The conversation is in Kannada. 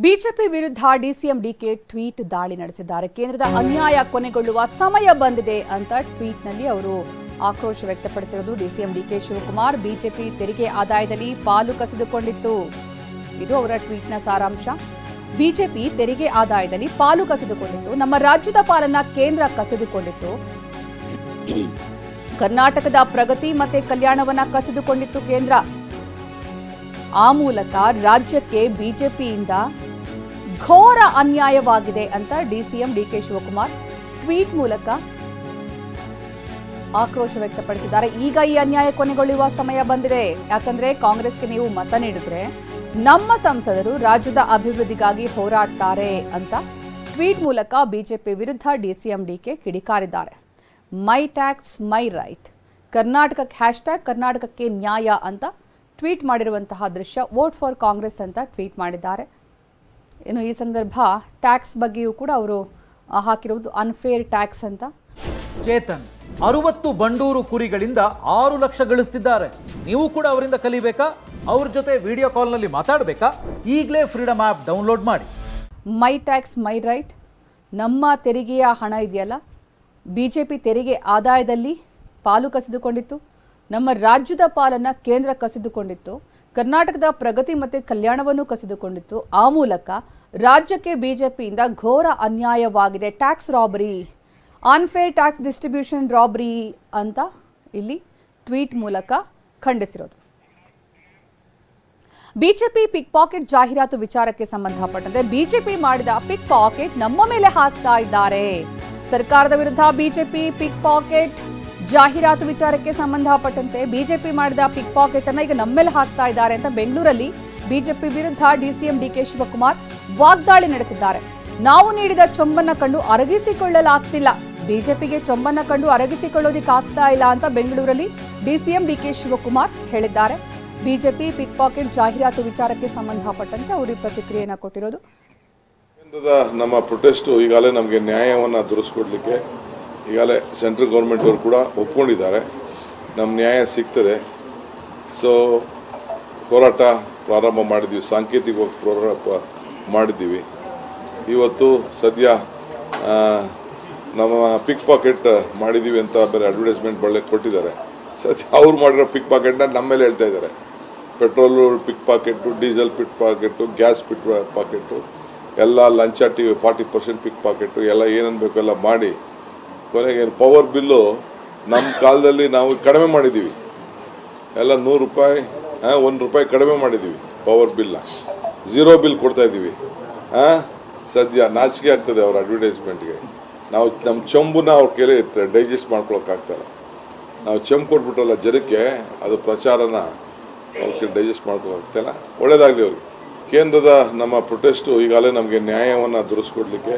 ಬಿಜೆಪಿ ವಿರುದ್ಧ ಡಿಸಿಎಂ ಡಿಕೆ ಟ್ವೀಟ್ ದಾಳಿ ನಡೆಸಿದ್ದಾರೆ. ಕೇಂದ್ರದ ಅನ್ಯಾಯ ಕೊನೆಗೊಳ್ಳುವ ಸಮಯ ಬಂದಿದೆ ಅಂತ ಟ್ವೀಟ್ನಲ್ಲಿ ಅವರು ಆಕ್ರೋಶ ವ್ಯಕ್ತಪಡಿಸಿರುವುದು. ಡಿಸಿಎಂ ಡಿಕೆ ಶಿವಕುಮಾರ್ ಬಿಜೆಪಿ ತೆರಿಗೆ ಆದಾಯದಲ್ಲಿ ಪಾಲು ಕಸಿದುಕೊಂಡಿತ್ತು. ಇದು ಅವರ ಟ್ವೀಟ್ನ ಸಾರಾಂಶ. ಬಿಜೆಪಿ ತೆರಿಗೆ ಆದಾಯದಲ್ಲಿ ಪಾಲು ಕಸಿದುಕೊಂಡಿತ್ತು. ನಮ್ಮ ರಾಜ್ಯದ ಪಾಲನ್ನ ಕೇಂದ್ರ ಕಸಿದುಕೊಂಡಿತ್ತು. ಕರ್ನಾಟಕದ ಪ್ರಗತಿ ಮತ್ತೆ ಕಲ್ಯಾಣವನ್ನ ಕಸಿದುಕೊಂಡಿತ್ತು ಕೇಂದ್ರ. ಆ ಮೂಲಕ ರಾಜ್ಯಕ್ಕೆ ಬಿಜೆಪಿಯಿಂದ ಘೋರ ಅನ್ಯಾಯವಾಗಿದೆ ಅಂತ ಡಿಸಿಎಂ ಡಿಕೆ ಶಿವಕುಮಾರ್ ಟ್ವೀಟ್ ಮೂಲಕ ಆಕ್ರೋಶ ವ್ಯಕ್ತಪಡಿಸಿದ್ದಾರೆ. ಈಗ ಈ ಅನ್ಯಾಯ ಕೊನೆಗೊಳ್ಳುವ ಸಮಯ ಬಂದಿದೆ. ಯಾಕಂದ್ರೆ ಕಾಂಗ್ರೆಸ್ಗೆ ನೀವು ಮತ ನೀಡಿದ್ರೆ ನಮ್ಮ ಸಂಸದರು ರಾಜ್ಯದ ಅಭಿವೃದ್ಧಿಗಾಗಿ ಹೋರಾಡ್ತಾರೆ ಅಂತ ಟ್ವೀಟ್ ಮೂಲಕ ಬಿಜೆಪಿ ವಿರುದ್ಧ ಡಿಸಿಎಂ ಡಿಕೆ ಕಿಡಿಕಾರಿದ್ದಾರೆ. ಮೈ ಟ್ಯಾಕ್ಸ್ ಮೈ ರೈಟ್, ಕರ್ನಾಟಕಕ್ಕೆ ಹ್ಯಾಶ್ಟ್ಯಾಗ್ ಕರ್ನಾಟಕಕ್ಕೆ ನ್ಯಾಯ ಅಂತ ಟ್ವೀಟ್ ಮಾಡಿರುವಂತಹ ದೃಶ್ಯ. ವೋಟ್ ಫಾರ್ ಕಾಂಗ್ರೆಸ್ ಅಂತ ಟ್ವೀಟ್ ಮಾಡಿದ್ದಾರೆ. ಇನ್ನು ಈ ಸಂದರ್ಭ ಟ್ಯಾಕ್ಸ್ ಬಗ್ಗೆಯೂ ಕೂಡ ಅವರು ಹಾಕಿರುವುದು ಅನ್ಫೇರ್ ಟ್ಯಾಕ್ಸ್ ಅಂತ. ಚೇತನ್ 60 ಬಂಡೂರು ಕುರಿಗಳಿಂದ 6 ಲಕ್ಷ ಗಳಿಸ್ತಿದ್ದಾರೆ. ನೀವು ಕೂಡ ಅವರಿಂದ ಕಲಿಬೇಕಾ? ಅವ್ರ ಜೊತೆ ವಿಡಿಯೋ ಕಾಲ್ನಲ್ಲಿ ಮಾತಾಡಬೇಕಾ? ಈಗಲೇ ಫ್ರೀಡಮ್ ಆ್ಯಪ್ ಡೌನ್ಲೋಡ್ ಮಾಡಿ. ಮೈ ಟ್ಯಾಕ್ಸ್ ಮೈ ರೈಟ್. ನಮ್ಮ ತೆರಿಗೆಯ ಹಣ ಇದೆಯಲ್ಲ, ಬಿಜೆಪಿ ತೆರಿಗೆ ಆದಾಯದಲ್ಲಿ ಪಾಲು ಕಸಿದುಕೊಂಡಿತ್ತು. ನಮ್ಮ ರಾಜ್ಯದ ಪಾಲನ್ನು ಕೇಂದ್ರ ಕಸಿದುಕೊಂಡಿತ್ತು. ಕರ್ನಾಟಕದ ಪ್ರಗತಿ ಮತ್ತು ಕಲ್ಯಾಣವನ್ನು ಕಸಿದುಕೊಂಡಿತ್ತು. ಆ ಮೂಲಕ ರಾಜ್ಯಕ್ಕೆ ಬಿಜೆಪಿಯಿಂದ ಘೋರ ಅನ್ಯಾಯವಾಗಿದೆ. Tax robbery, unfair tax distribution robbery ಅಂತ ಇಲ್ಲಿ ಟ್ವೀಟ್ ಮೂಲಕ ಖಂಡಿಸಿರೋದು. ಬಿಜೆಪಿ ಪಿಕ್ ಪಾಕೆಟ್ ಜಾಹೀರಾತು ವಿಚಾರಕ್ಕೆ ಸಂಬಂಧಪಟ್ಟಂತೆ ಬಿಜೆಪಿ ಮಾಡಿದ ಪಿಕ್ ಪಾಕೆಟ್ ನಮ್ಮ ಮೇಲೆ ಹಾಕ್ತಾ ಇದ್ದಾರೆ. ಸರ್ಕಾರದ ವಿರುದ್ಧ ಬಿಜೆಪಿ ಪಿಕ್ ಪಾಕೆಟ್ ಜಾಹೀರಾತು ವಿಚಾರಕ್ಕೆ ಸಂಬಂಧಪಟ್ಟಂತೆ ಬಿಜೆಪಿ ಮಾಡಿದ ಪಿಕ್ ಪಾಕೆಟ್ ಅನ್ನ ಈಗ ನಮ್ಮೇಲೆ ಹಾಕ್ತಾ ಇದ್ದಾರೆ ಅಂತ ಬೆಂಗಳೂರಲ್ಲಿ ಬಿಜೆಪಿ ವಿರುದ್ಧ ಡಿಸಿಎಂ ಡಿಕೆ ಶಿವಕುಮಾರ್ ವಾಗ್ದಾಳಿ ನಡೆಸಿದ್ದಾರೆ. ನಾವು ನೀಡಿದ ಚೊಂಬನ್ನ ಕಂಡು ಅರಗಿಸಿಕೊಳ್ಳಲಾಗ್ತಿಲ್ಲ, ಬಿಜೆಪಿಗೆ ಚೊಂಬನ್ನ ಕಂಡು ಅರಗಿಸಿಕೊಳ್ಳೋದಿಕ್ಕೆ ಆಗ್ತಾ ಇಲ್ಲ ಅಂತ ಬೆಂಗಳೂರಲ್ಲಿ ಡಿಸಿಎಂ ಡಿಕೆ ಶಿವಕುಮಾರ್ ಹೇಳಿದ್ದಾರೆ. ಬಿಜೆಪಿ ಪಿಕ್ ಪಾಕೆಟ್ ಜಾಹೀರಾತು ವಿಚಾರಕ್ಕೆ ಸಂಬಂಧಪಟ್ಟಂತೆ ಅವರು ಪ್ರತಿಕ್ರಿಯೆಯನ್ನು ಕೊಟ್ಟಿರೋದು. ನಮ್ಮ ಪ್ರೊಟೆಸ್ಟ್ ಈಗಾಗಲೇ ನಮಗೆ ನ್ಯಾಯವನ್ನು ದೊರಕಿಸ್ಕೊಡ್ಲಿಕ್ಕೆ ಈಗಾಗಲೇ ಸೆಂಟ್ರಲ್ ಗೌರ್ಮೆಂಟ್ ಅವರು ಕೂಡ ಒಪ್ಕೊಂಡಿದ್ದಾರೆ. ನಮ್ಮ ನ್ಯಾಯ ಸಿಗ್ತದೆ. ಸೊ ಹೋರಾಟ ಪ್ರಾರಂಭ ಮಾಡಿದ್ದೀವಿ, ಸಾಂಕೇತಿಕವಾಗಿ ಹೋರಾಟ ಮಾಡಿದ್ದೀವಿ. ಇವತ್ತು ಸದ್ಯ ನಮ್ಮ ಪಿಕ್ ಪಾಕೆಟ್ ಮಾಡಿದ್ದೀವಿ ಅಂತ ಬೇರೆ ಅಡ್ವರ್ಟೈಸ್ಮೆಂಟ್ ಬಳ್ಳೆ ಕೊಟ್ಟಿದ್ದಾರೆ. ಸದ್ಯ ಅವ್ರು ಮಾಡಿರೋ ಪಿಕ್ ಪಾಕೆಟ್ನ ನಮ್ಮ ಮೇಲೆ ಹೇಳ್ತಾ ಇದ್ದಾರೆ. ಪೆಟ್ರೋಲು ಪಿಕ್ ಪಾಕೆಟು, ಡೀಸೆಲ್ ಪಿಕ್ ಪಾಕೆಟು, ಗ್ಯಾಸ್ ಪಿಕ್ ಪಾಕೆಟು, ಎಲ್ಲ ಲಂಚ 40% ಪಿಕ್ ಪಾಕೆಟು, ಎಲ್ಲ ಏನೇನು ಬೇಕೋ ಎಲ್ಲ ಮಾಡಿ ಕೊನೆಗೆ ಪವರ್ ಬಿಲ್ಲು ನಮ್ಮ ಕಾಲದಲ್ಲಿ ನಾವು ಕಡಿಮೆ ಮಾಡಿದ್ದೀವಿ. ಎಲ್ಲ 100 ರೂಪಾಯಿ, 1 ರೂಪಾಯಿ ಕಡಿಮೆ ಮಾಡಿದ್ದೀವಿ ಪವರ್ ಬಿಲ್ನ. 0 ಬಿಲ್ ಕೊಡ್ತಾಯಿದ್ದೀವಿ. ಸದ್ಯ ನಾಚಿಕೆ ಆಗ್ತದೆ ಅವ್ರ ಅಡ್ವರ್ಟೈಸ್ಮೆಂಟ್ಗೆ. ನಾವು ನಮ್ಮ ಚೊಂಬನ್ನ ಅವ್ರ ಕೈಲಿ ಡೈಜೆಸ್ಟ್ ಮಾಡ್ಕೊಳಕ್ಕಾಗ್ತಾಯಿಲ್ಲ. ನಾವು ಚೆಂಬು ಕೊಟ್ಬಿಟ್ರಲ್ಲ ಜನಕ್ಕೆ, ಅದು ಪ್ರಚಾರನ ಅವ್ರ ಕೈ ಡೈಜೆಸ್ಟ್ ಮಾಡ್ಕೊಳಕ್ಕಾಗ್ತಾಯಿಲ್ಲ. ಒಳ್ಳೇದಾಗಲಿ ಅವ್ರಿಗೆ. ಕೇಂದ್ರದ ನಮ್ಮ ಪ್ರೊಟೆಸ್ಟು ಈಗಾಗಲೇ ನಮಗೆ ನ್ಯಾಯವನ್ನು ದೊರಕಿಸ್ಕೊಡ್ಲಿಕ್ಕೆ